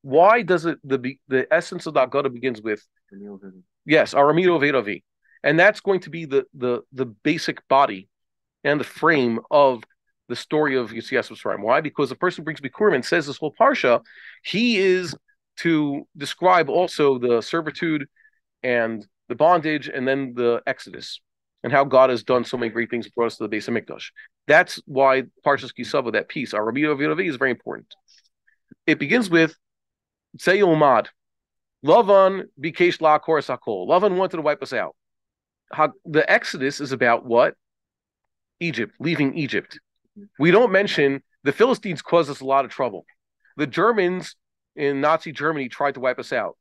Why does it the essence of the Haggadah begins with yes, Aramido Vedavi, and that's going to be the basic body and the frame of the story of Yitzias Mitzrayim. Why? Because the person who brings Bikurim and says this whole parsha, he is to describe also the servitude and the bondage, and then the Exodus, and how God has done so many great things, brought us to the Beis Hamikdash. That's why Parshas Kisava, that piece, our Rabbi Avi Grossman, is very important. It begins with Tzei Umad. Lavan bikesh la'akor sakol. Lavan wanted to wipe us out. The Exodus is about what? Egypt, leaving Egypt. We don't mention the Philistines caused us a lot of trouble. The Germans in Nazi Germany tried to wipe us out.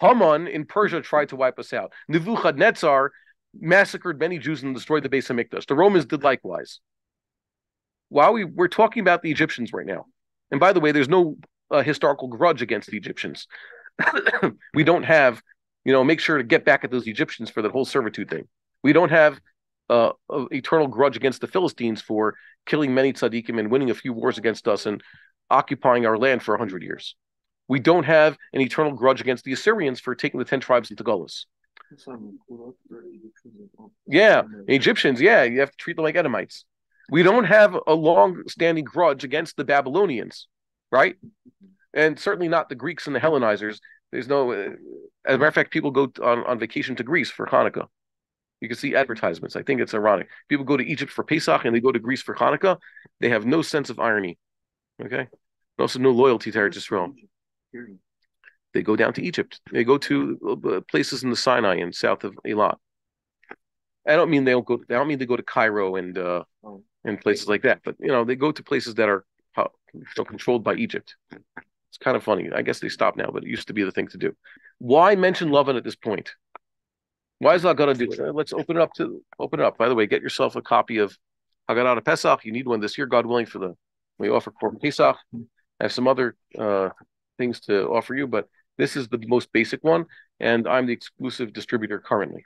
Haman in Persia tried to wipe us out. Nebuchadnezzar massacred many Jews and destroyed the Beis Hamikdash. The Romans did likewise. While we're talking about the Egyptians right now, and by the way, there's no historical grudge against the Egyptians. We don't have, make sure to get back at those Egyptians for the whole servitude thing. We don't have an eternal grudge against the Philistines for killing many tzaddikim and winning a few wars against us and occupying our land for 100 years. We don't have an eternal grudge against the Assyrians for taking the 10 tribes into Golis. Yeah, Egyptians, you have to treat them like Edomites. We don't have a long-standing grudge against the Babylonians, right? And certainly not the Greeks and the Hellenizers. There's no, as a matter of fact, people go on vacation to Greece for Hanukkah. You can see advertisements. I think it's ironic. People go to Egypt for Pesach and they go to Greece for Hanukkah. They have no sense of irony, okay? Also no loyalty to Eretz Yisrael. They go down to Egypt. They go to places in the Sinai and south of Eilat. I don't mean they go to Cairo and places like that, but they go to places that are controlled by Egypt. It's kind of funny. I guess they stopped now, but it used to be the thing to do. Why mention Lavan at this point? Why is that going to do it? Let's open it up. By the way, get yourself a copy of Haggadah of Pesach. You need one this year, God willing, we offer Korban Pesach. I have some other things to offer you, but this is the most basic one, and I'm the exclusive distributor currently.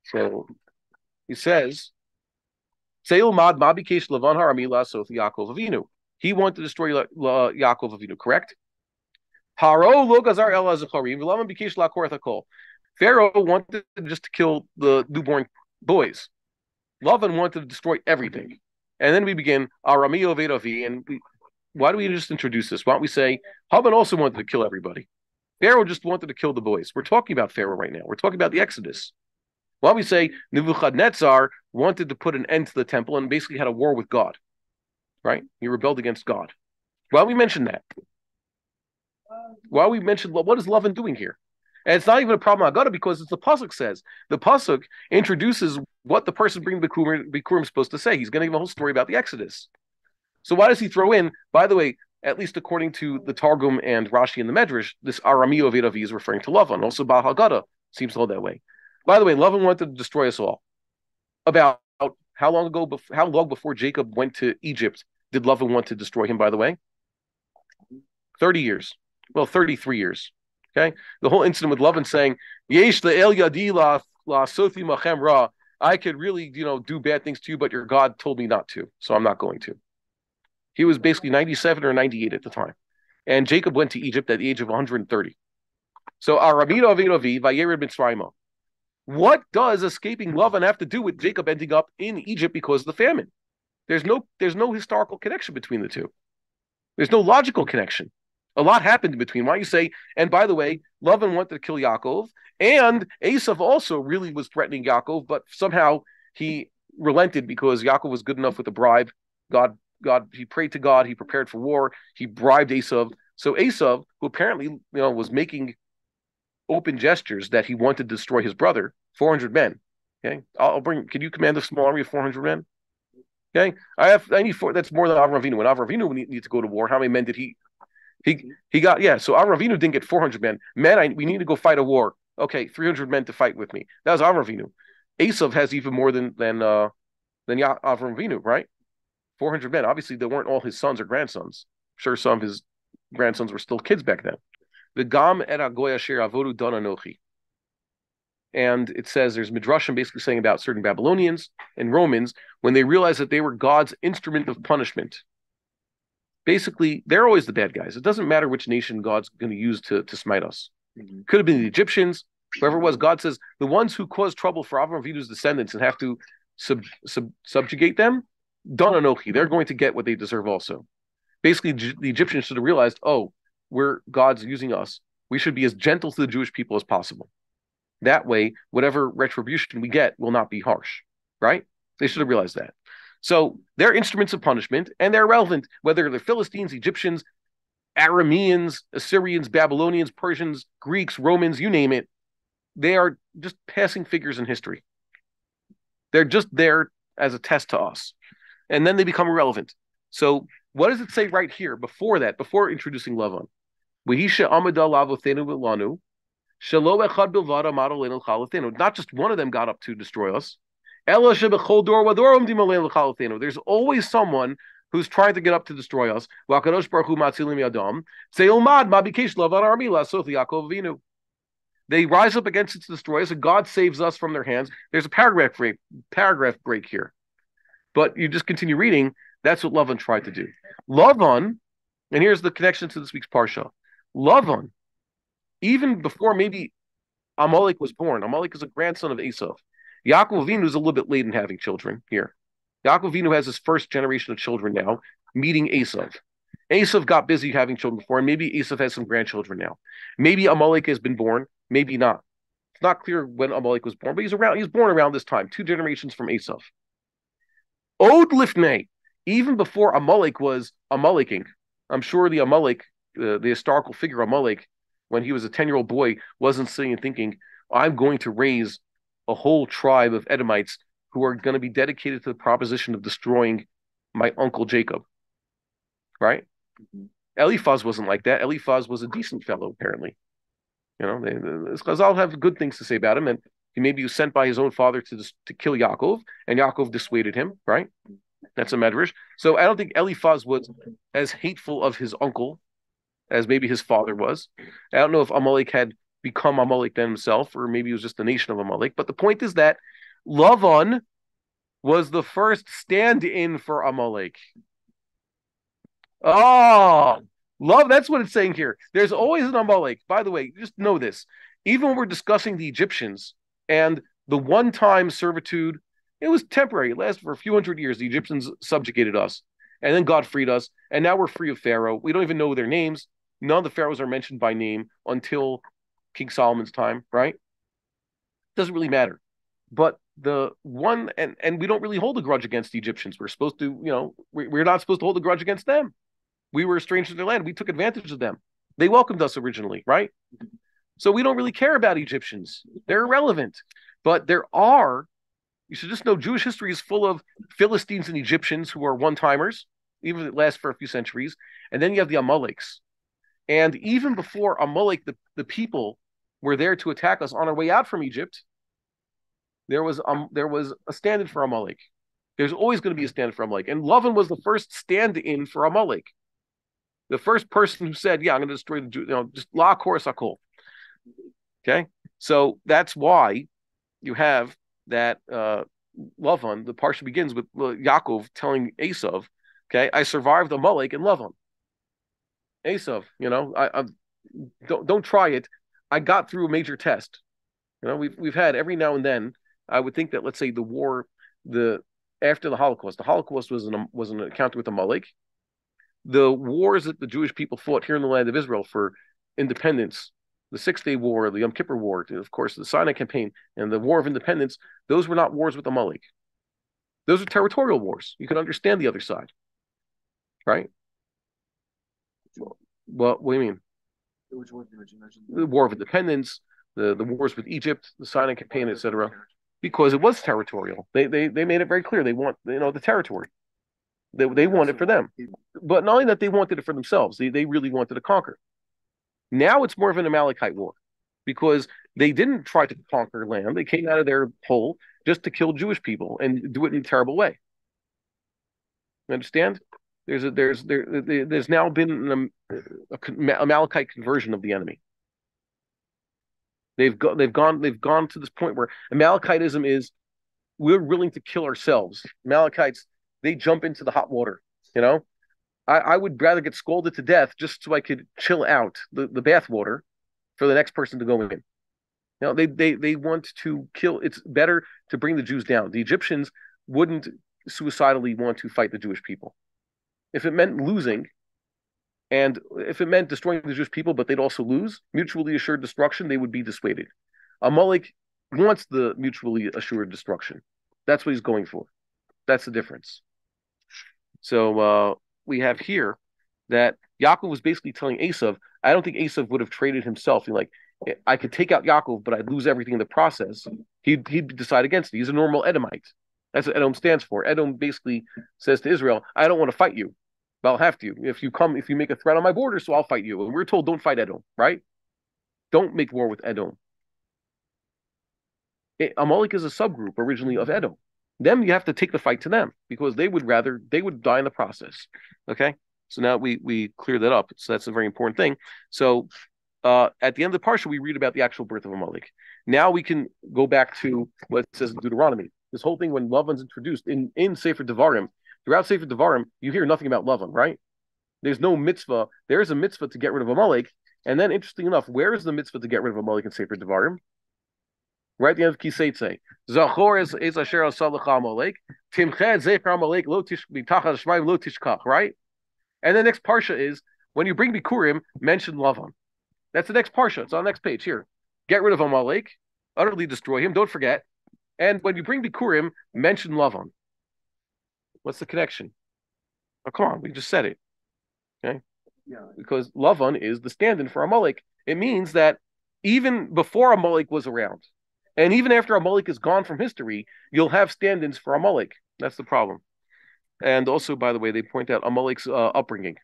So he says, Seil Mad Mabikesh Lavan Haramila Soth Yaakov Avinu. He wanted to destroy Yaakov Avinu, correct? Haro lo gazar el azacharim v'lavan bikesh la'akor hakol. Pharaoh wanted just to kill the newborn boys. Lavan wanted to destroy everything. And then we begin Arami Ovedavi, and why do we just introduce this? Why don't we say Lavan also wanted to kill everybody? Pharaoh just wanted to kill the boys. We're talking about Pharaoh right now. We're talking about the Exodus. Why don't we say Nebuchadnezzar wanted to put an end to the temple and basically had a war with God, right? He rebelled against God. Why don't we mention that? Why don't we mention what is Lavan doing here? And it's not even a problem Haggadah because it's the pasuk says. The pasuk introduces what the person bringing Bikurim is supposed to say. He's going to give a whole story about the Exodus. So why does he throw in? By the way, at least according to the Targum and Rashi and the Medrash, this Arami Ovedavi is referring to Lavan. Also, Baal Haggadah seems to hold that way. By the way, Lavan wanted to destroy us all. About how long before Jacob went to Egypt did Lavan want to destroy him? By the way, 30 years. Well, 33 years. Okay, the whole incident with Lavan saying, "Yesh le'el yadi la sothi machem ra." I could really, do bad things to you, but your God told me not to, so I'm not going to. He was basically 97 or 98 at the time, and Jacob went to Egypt at the age of 130. So, Aramida Avinovi Vayered Mitzrayim. What does escaping Lavan have to do with Jacob ending up in Egypt because of the famine? There's no historical connection between the two. There's no logical connection. A lot happened in between. Why don't you say, and by the way, Lavan wanted to kill Yaakov, and Esav also really was threatening Yaakov, but somehow he relented because Yaakov was good enough with a bribe. He prayed to God, he prepared for war, he bribed Esav. So Esav, who apparently was making open gestures that he wanted to destroy his brother, 400 men. Okay, can you command a small army of 400 men? Okay, I need four. That's more than Avram Avinu. When Avram Avinu needed to go to war, how many men did he got? Yeah, so Avram Avinu didn't get 400 men. We need to go fight a war. Okay, 300 men to fight with me. That was Avram Avinu. Esav has even more than Avram Avinu, right? 400 men. Obviously, they weren't all his sons or grandsons. I'm sure some of his grandsons were still kids back then. The Gam et Agoy Asher Avodu Don Anochi. And it says there's Midrashim basically saying about certain Babylonians and Romans when they realized that they were God's instrument of punishment. Basically, they're always the bad guys. It doesn't matter which nation God's going to use to smite us. Could have been the Egyptians, whoever it was. God says the ones who cause trouble for Avraham Avinu's descendants and have to subjugate them, Don Anochi, they're going to get what they deserve also. Basically, the Egyptians should have realized, oh, God's using us. We should be as gentle to the Jewish people as possible. That way, whatever retribution we get will not be harsh, right? They should have realized that. So they're instruments of punishment, and they're relevant, whether they're Philistines, Egyptians, Arameans, Assyrians, Babylonians, Persians, Greeks, Romans, you name it. They are just passing figures in history. They're just there as a test to us. And then they become irrelevant. So what does it say right here before that, before introducing Lavan? Not just one of them got up to destroy us. There's always someone who's trying to get up to destroy us. They rise up against it to destroy us, and God saves us from their hands. There's a paragraph break here. But you just continue reading. That's what Lavan tried to do. Lavan, and here's the connection to this week's Parsha. Lavan, even before maybe Amalek was born, Amalek is a grandson of Esav. Yaakov Avinu is a little bit late in having children here. Yaakov Avinu has his first generation of children now, meeting Esav. Esav got busy having children before, and maybe Esav has some grandchildren now. Maybe Amalek has been born, maybe not. It's not clear when Amalek was born, but he's born around this time, 2 generations from Esav. Od Lifnei, even before Amalek was Amaleking, I'm sure the Amalek, the historical figure Amalek, when he was a 10-year-old boy, wasn't sitting and thinking, I'm going to raise a whole tribe of Edomites who are going to be dedicated to the proposition of destroying my uncle Jacob. Right? Eliphaz wasn't like that. Eliphaz was a decent fellow, apparently. You know, the Chazal have good things to say about him, and he was sent by his own father to kill Yaakov, and Yaakov dissuaded him, right? That's a medrash. So I don't think Eliphaz was as hateful of his uncle as maybe his father was. I don't know if Amalek had become Amalek then himself, or maybe it was just the nation of Amalek. But the point is that Lavan was the first stand-in for Amalek. Oh, that's what it's saying here. There's always an Amalek. By the way, just know this. Even when we're discussing the Egyptians and the one-time servitude, it was temporary. It lasted for a few hundred years. The Egyptians subjugated us, and then God freed us, and now we're free of Pharaoh. We don't even know their names. None of the pharaohs are mentioned by name until King Solomon's time, right? Doesn't really matter. But the one, and we don't really hold a grudge against the Egyptians. We're supposed to, we're not supposed to hold a grudge against them. We were strangers to their land. We took advantage of them. They welcomed us originally, right? So we don't really care about Egyptians. They're irrelevant. But you should just know Jewish history is full of Philistines and Egyptians who are one-timers, even if it lasts for a few centuries. And then you have the Amaleks. And even before Amalek, the people were there to attack us on our way out from Egypt, there was a stand-in for Amalek. There's always going to be a stand-in for Amalek. And Lavan was the first stand-in for Amalek. The first person who said, yeah, I'm going to destroy the Jews, just la kor sakol. Okay? So that's why you have that Lavan, the parsha begins with Yaakov telling Esav, okay, I survived Amalek and Lavan. Esav, I don't try it. I got through a major test. We've had every now and then. I would think that, let's say, the war, after the Holocaust was an encounter with Amalek. The wars that the Jewish people fought here in the land of Israel for independence, the 6-Day War, the Yom Kippur War, of course, the Sinai Campaign, and the War of Independence, those were not wars with Amalek. Those are territorial wars. You can understand the other side, right? Well, what do you mean? Which one did you mention? The War of Independence, the wars with Egypt, the Sinai Campaign, etc. Because it was territorial. They made it very clear they want the territory. They want it for them. But not only that they wanted it for themselves, they really wanted to conquer. Now it's more of an Amalekite war because they didn't try to conquer land. They came out of their hole just to kill Jewish people and do it in a terrible way. You understand? There's now been an Amalekite conversion of the enemy. They've gone to this point where Amalekitism is we're willing to kill ourselves. Amalekites, they jump into the hot water. I would rather get scalded to death just so I could chill out the bath water for the next person to go in. They want to kill. It's better to bring the Jews down. The Egyptians wouldn't suicidally want to fight the Jewish people. If it meant losing, and if it meant destroying the Jewish people, but they'd also lose, mutually assured destruction, they would be dissuaded. Amalek wants the mutually assured destruction. That's what he's going for. That's the difference. So we have here that Yaakov was basically telling Esav, I don't think Esav would have traded himself. I could take out Yaakov, but I'd lose everything in the process. He'd decide against it. He's a normal Edomite. That's what Edom stands for. Edom basically says to Israel, I don't want to fight you, but I'll have to. If you make a threat on my border, so I'll fight you. And we're told, don't fight Edom, right? Don't make war with Edom. Amalek is a subgroup originally of Edom. Them, you have to take the fight to them because they would die in the process. Okay? So now we clear that up. So that's a very important thing. So at the end of the parsha, we read about the actual birth of Amalek. Now we can go back to what it says in Deuteronomy. This whole thing when Lavan's introduced in Sefer Devarim, throughout Sefer Devarim, you hear nothing about Lavan, right? There's no mitzvah. There is a mitzvah to get rid of Amalek. And then, interesting enough, where is the mitzvah to get rid of Amalek in Sefer Devarim? Right at the end of Kiseitze. Zachor is asher asalacha Amalek. Timched zecher Amalek lo mitachas shmayim lo tishkach. Right? And the next parsha is when you bring Bikurim, mention Lavan. That's the next parsha. It's on the next page here. Get rid of Amalek, utterly destroy him. Don't forget. And when you bring Bikurim, mention Lavan. What's the connection? Oh, come on, we just said it. Okay? Yeah. Because Lavan is the stand-in for Amalek. It means that even before Amalek was around, and even after Amalek is gone from history, you'll have stand-ins for Amalek. That's the problem. And also, by the way, they point out Amalek's upbringing.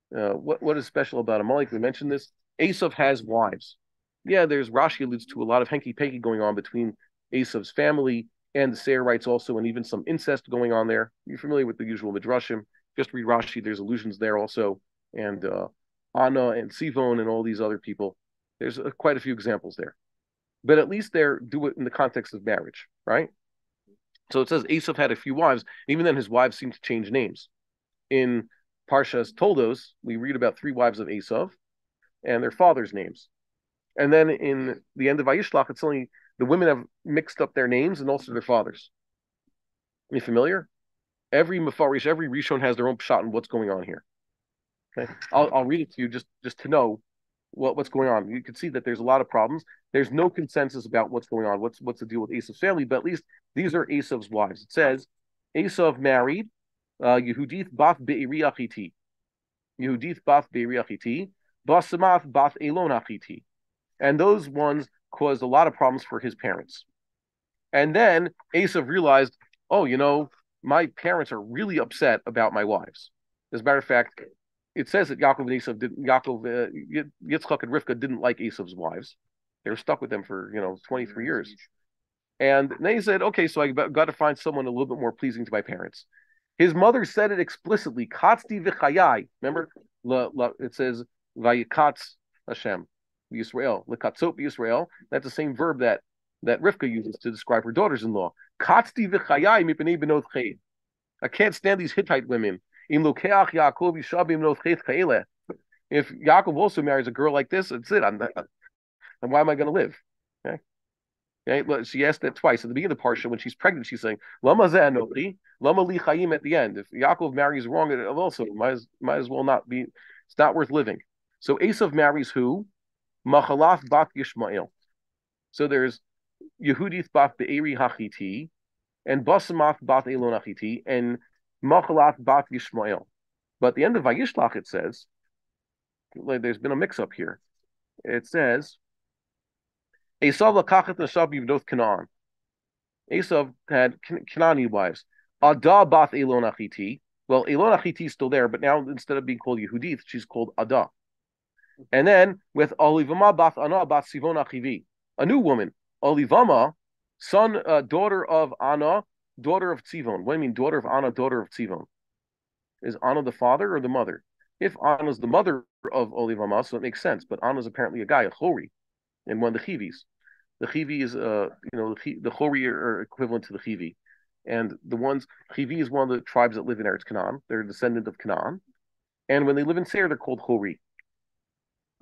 What is special about Amalek? We mentioned this. Esav has wives. Yeah, there's Rashi alludes to a lot of hanky-panky going on between Esav's family and the Seirites also, and even some incest going on there. You're familiar with the usual midrashim. Just read Rashi. There's allusions there also, and Anna and Sivon and all these other people. There's quite a few examples there. But at least they do it in the context of marriage, right? So it says Esav had a few wives. Even then, his wives seem to change names. In Parshas Toldos, we read about 3 wives of Esav and their fathers' names. And then in the end of VaYishlach, it's only the women have mixed up their names and also their fathers. Are you familiar? Every Mefarish, every Rishon has their own pshat on what's going on here. Okay? I'll read it to you just to know what's going on. You can see that there's a lot of problems. There's no consensus about what's going on. What's the deal with Esav's family? But at least these are Esav's wives. It says Esav married Yehudith Bath Be'eri Achiti, Yehudith Bath Be'eri Achiti, Basamath Bath Elon Achiti, and those ones caused a lot of problems for his parents. And then Esav realized, oh, my parents are really upset about my wives. As a matter of fact, it says that Yaakov and Esav Yitzchak and Rivka didn't like Esav's wives. They were stuck with them for 23 years. And then he said, okay, so I got to find someone a little bit more pleasing to my parents. His mother said it explicitly. Katzti v'chayai. Remember, it says vayikatz Hashem Yisrael, lekatzot Yisrael. That's the same verb that Rivka uses to describe her daughters-in-law. Katzti v'chayai mipnei benot ched. I can't stand these Hittite women. If Yaakov also marries a girl like this, that's it. And why am I going to live? Okay. She asked that twice at the beginning of the parsha. When she's pregnant, she's saying, "Lama ze'anochi, lama li chayim." At the end, if Yaakov marries wrong, it also might as well not be. It's not worth living. So Esav marries who? Machalat bat Yishmael. So there's Yehudith bat Be'eri Hachiti, and Basamath bat Elon Hachiti, and Machalat bat Yishmael. But at the end of VaYishlach, it says, there's been a mix-up here. It says, Esav lakachet nashav yivdot Canaan. Esav had Canaanite wives. Ada bat Elon Achiti. Well, Elon Achiti is still there, but now instead of being called Yehudith, she's called Ada. And then with Olivama bat Ana bat Sivon Achivi, a new woman, Olivama, daughter of Ana, daughter of Tzivon. What do you mean, daughter of Ana, daughter of Tzivon? Is Ana the father or the mother? If Anna's the mother of Olivama, so it makes sense. But Anna's apparently a guy, a Chori, and one of the Chivis. The Chivi is, the Chori are equivalent to the Chivi. And the ones, Chivi is one of the tribes that live in Eretz Canaan. They're a descendant of Canaan. And when they live in Seir, they're called Hori.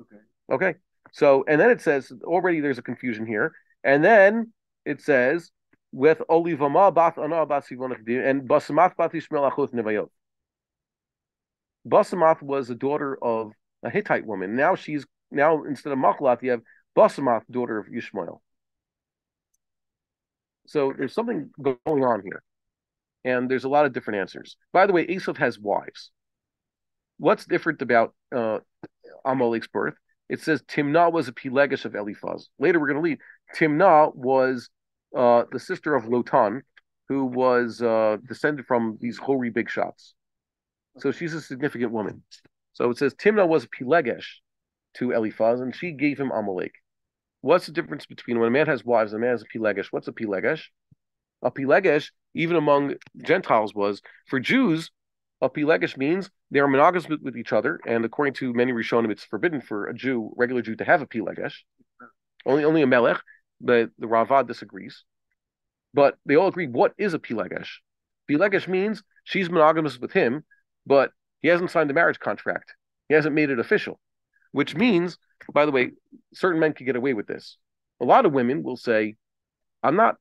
Okay. Okay. So, and then it says, already there's a confusion here. And then it says, with Olivama Bath Ana Bat Sivonach and Basamath Bat Ishmael Achot Nevayot. Basamath was the daughter of a Hittite woman. Now instead of Machlat, you have Basamath, daughter of Ishmael. So there's something going on here. And there's a lot of different answers. By the way, Esav has wives. What's different about Amalek's birth? It says Timnah was a Pilegesh of Eliphaz. Later we're going to leave. Timnah was the sister of Lotan, who was descended from these Hori big shots. So she's a significant woman. So it says Timnah was a Pilegesh to Eliphaz, and she gave him Amalek. What's the difference between when a man has wives and a man has a Pilegesh? What's a Pilegesh? A Pilegesh, even among Gentiles, was for Jews. A Pilegesh means they are monogamous with each other, and according to many Rishonim, it's forbidden for a Jew, regular Jew, to have a Pilegesh. Only a Melech, but the Ravad disagrees. But they all agree, what is a Pilegesh? Pilegesh means she's monogamous with him, but he hasn't signed the marriage contract. He hasn't made it official, which means, by the way, certain men can get away with this. A lot of women will say, I'm not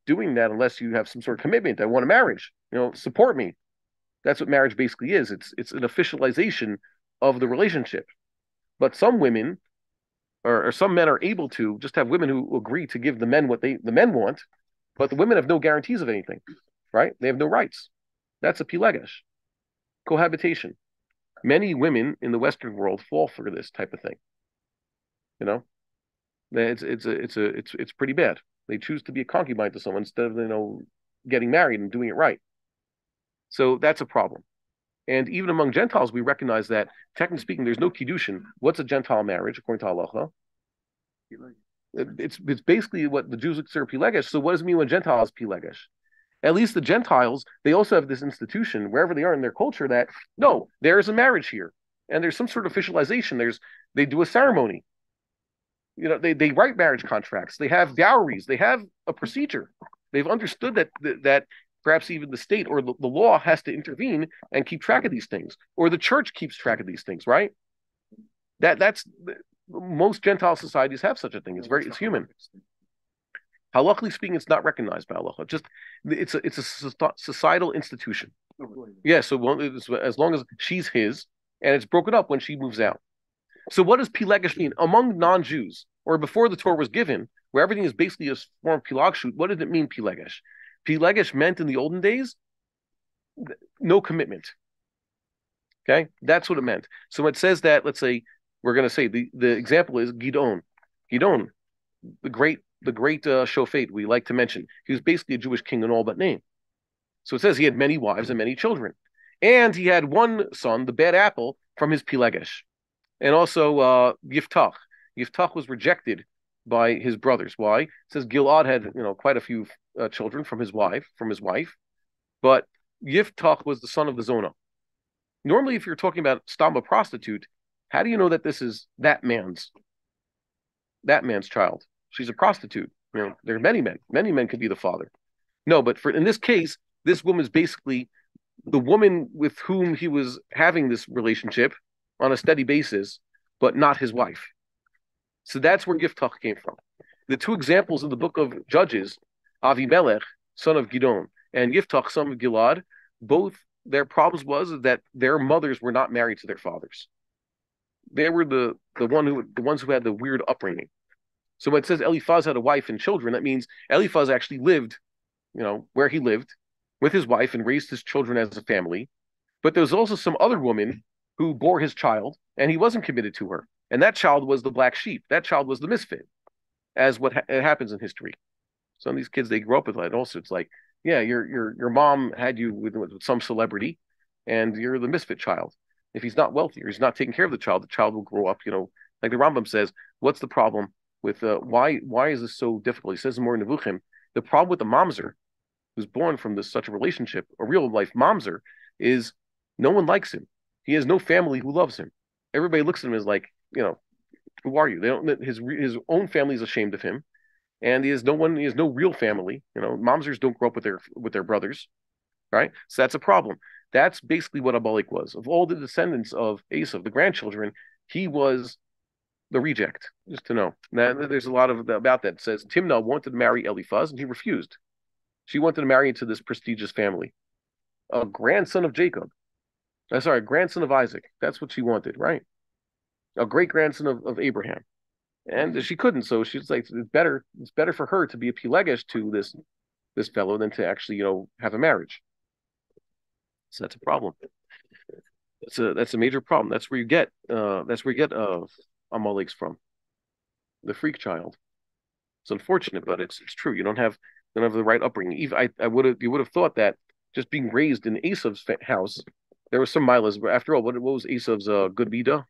doing that unless you have some sort of commitment. I want a marriage. Support me. That's what marriage basically is. It's an officialization of the relationship. But some women or some men are able to just have women who agree to give the men what the men want, but the women have no guarantees of anything, right? They have no rights. That's a pilegesh. Cohabitation. Many women in the Western world fall for this type of thing. It's pretty bad. They choose to be a concubine to someone instead of getting married and doing it right. So that's a problem. And even among Gentiles, we recognize that, technically speaking, there's no kiddushin. What's a Gentile marriage according to halacha? It's basically what the Jews consider pilegesh. So what does it mean when Gentile is pilegesh? At least the Gentiles, they also have this institution wherever they are in their culture that no, there is a marriage here, and there's some sort of officialization. They do a ceremony. They write marriage contracts. They have dowries. They have a procedure. They've understood that perhaps even the state or the law has to intervene and keep track of these things, or the church keeps track of these things, right? That's most Gentile societies have such a thing. It's human. Halachically speaking, it's not recognized by halacha. It's a societal institution. Yeah. So as long as she's his, and it's broken up when she moves out. So what does pilegesh mean among non-Jews, or before the Torah was given, where everything is basically a form of pilagshut? What did it mean, pilegesh? Pilegesh meant in the olden days, no commitment. Okay, that's what it meant. So it says that, let's say, we're going to say the example is Gidon. Gidon, the great shofet we like to mention. He was basically a Jewish king in all but name. So it says he had many wives and many children. And he had one son, the bad apple, from his pilegesh. And also Yiftach. Yiftach was rejected by his brothers. Why? It says Gilad had quite a few children from his wife, but Yiftach was the son of the Zona. Normally, if you're talking about a prostitute, how do you know that this is that man's child? She's a prostitute. There are many men. Many men could be the father. No, but in this case, this woman is basically the woman with whom he was having this relationship on a steady basis, but not his wife. So that's where Yiftach came from. The two examples in the book of Judges, Avimelech, son of Gidon, and Yiftach, son of Gilad, both their problems was that their mothers were not married to their fathers. They were the ones who had the weird upbringing. So when it says Eliphaz had a wife and children, that means Eliphaz actually lived, where he lived with his wife and raised his children as a family. But there was also some other woman who bore his child, and he wasn't committed to her. And that child was the black sheep. That child was the misfit, as what happens in history. Some of these kids, they grow up with that. Also, it's like, yeah, your mom had you with some celebrity, and you're the misfit child. If he's not wealthy or he's not taking care of the child will grow up, like the Rambam says, what's the problem with, why is this so difficult? He says in Mor Nevuchim, the problem with the mamzer, who's born from such a relationship, a real life mamzer, is no one likes him. He has no family who loves him. Everybody looks at him as like, who are you? They don't. His own family is ashamed of him, and he has no one. He has no real family. Mamzers don't grow up with their brothers, right? So that's a problem. That's basically what Amalek was. Of all the descendants of Esav, the grandchildren, he was the reject. Just to know. Now, there's a lot of about that. It says Timnah wanted to marry Eliphaz, and he refused. She wanted to marry into this prestigious family, a grandson of Jacob. Sorry, grandson of Isaac. That's what she wanted, right? A great grandson of Abraham. And she couldn't, so she's like, it's better for her to be a Pelegesh to this fellow than to actually, have a marriage. So that's a problem. That's a major problem. That's where you get Amalek's from, the freak child. It's unfortunate, but it's true. You don't have the right upbringing. Even you would have thought that just being raised in Esav's house, there was some milas, but after all, what was Esav's good midah?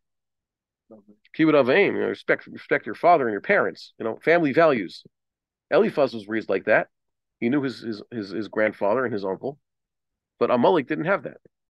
Kibbud avim, respect your father and your parents. Family values. Eliphaz was raised like that. He knew his grandfather and his uncle, but Amalek didn't have that.